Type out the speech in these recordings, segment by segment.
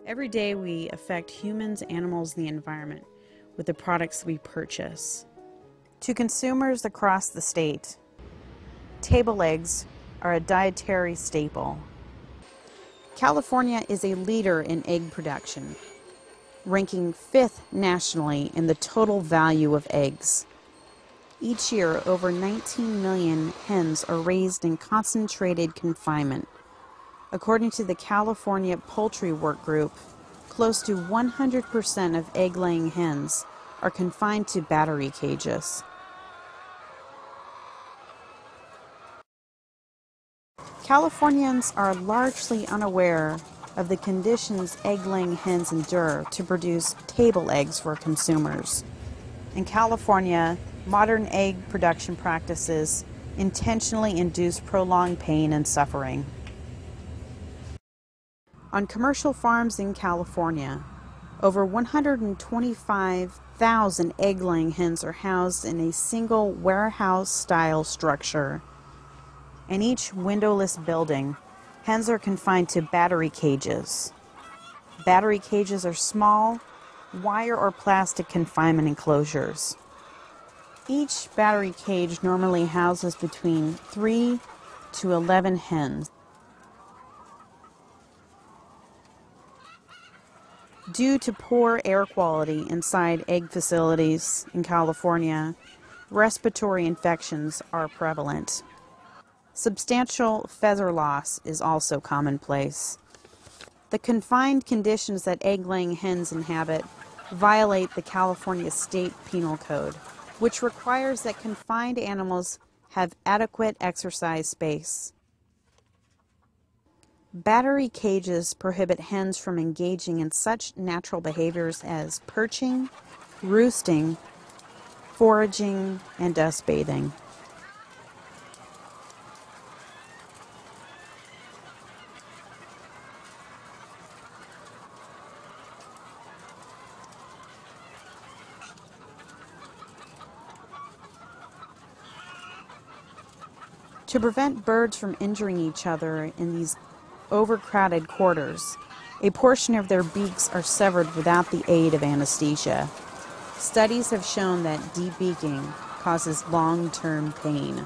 Every day we affect humans, animals, and the environment with the products we purchase. To consumers across the state, table eggs are a dietary staple. California is a leader in egg production, ranking 5th nationally in the total value of eggs. Each year, over 19 million hens are raised in concentrated confinement. According to the California Poultry Work Group, close to 100% of egg-laying hens are confined to battery cages. Californians are largely unaware of the conditions egg-laying hens endure to produce table eggs for consumers. In California, modern egg production practices intentionally induce prolonged pain and suffering. On commercial farms in California, over 125,000 egg-laying hens are housed in a single warehouse-style structure. In each windowless building, hens are confined to battery cages. Battery cages are small, wire or plastic confinement enclosures. Each battery cage normally houses between 3 to 11 hens. Due to poor air quality inside egg facilities in California, respiratory infections are prevalent. Substantial feather loss is also commonplace. The confined conditions that egg-laying hens inhabit violate the California State Penal Code, which requires that confined animals have adequate exercise space. Battery cages prohibit hens from engaging in such natural behaviors as perching, roosting, foraging, and dust bathing. To prevent birds from injuring each other in these overcrowded quarters, a portion of their beaks are severed without the aid of anesthesia. Studies have shown that debeaking causes long-term pain.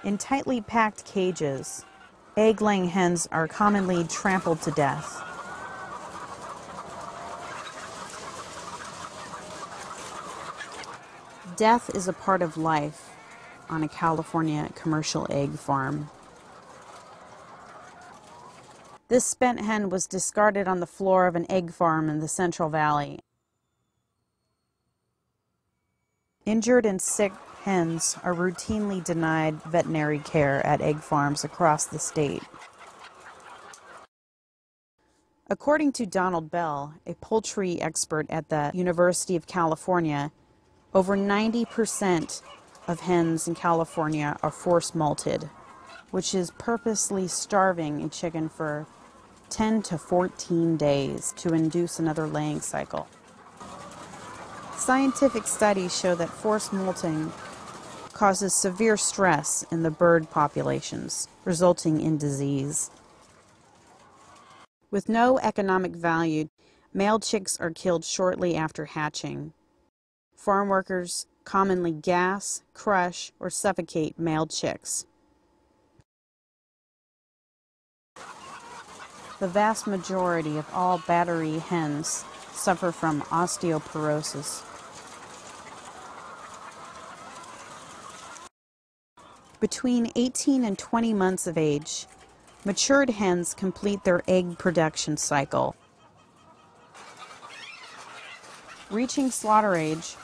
In tightly packed cages, egg-laying hens are commonly trampled to death. Death is a part of life on a California commercial egg farm. This spent hen was discarded on the floor of an egg farm in the Central Valley. Injured and sick hens are routinely denied veterinary care at egg farms across the state. According to Donald Bell, a poultry expert at the University of California, over 90% of hens in California are force molted, which is purposely starving a chicken for 10 to 14 days to induce another laying cycle. Scientific studies show that forced molting causes severe stress in the bird populations, resulting in disease. With no economic value, male chicks are killed shortly after hatching. Farm workers commonly gas, crush, or suffocate male chicks. The vast majority of all battery hens suffer from osteoporosis. Between 18 and 20 months of age, matured hens complete their egg production cycle. Reaching slaughter age,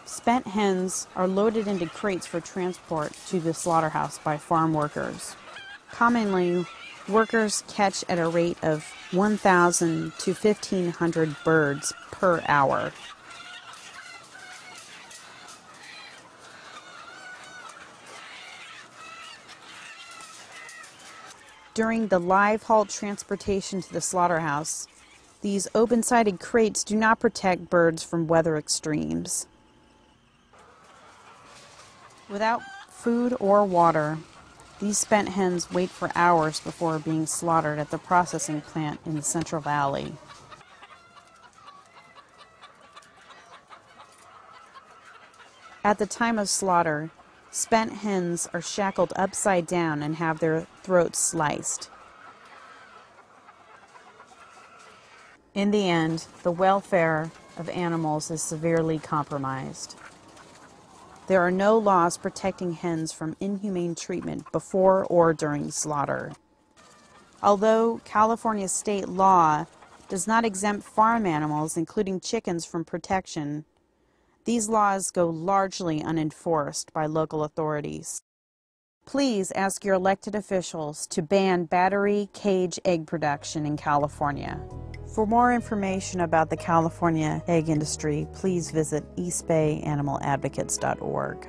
spent hens are loaded into crates for transport to the slaughterhouse by farm workers. Commonly, workers catch at a rate of 1,000 to 1,500 birds per hour. During the live halt transportation to the slaughterhouse, these open-sided crates do not protect birds from weather extremes. Without food or water, These spent hens wait for hours before being slaughtered at the processing plant in the Central Valley. At the time of slaughter, spent hens are shackled upside down and have their throats sliced. In the end, the welfare of animals is severely compromised. There are no laws protecting hens from inhumane treatment before or during slaughter. Although California state law does not exempt farm animals, including chickens, from protection, these laws go largely unenforced by local authorities. Please ask your elected officials to ban battery cage egg production in California. For more information about the California egg industry, please visit eastbayanimaladvocates.org.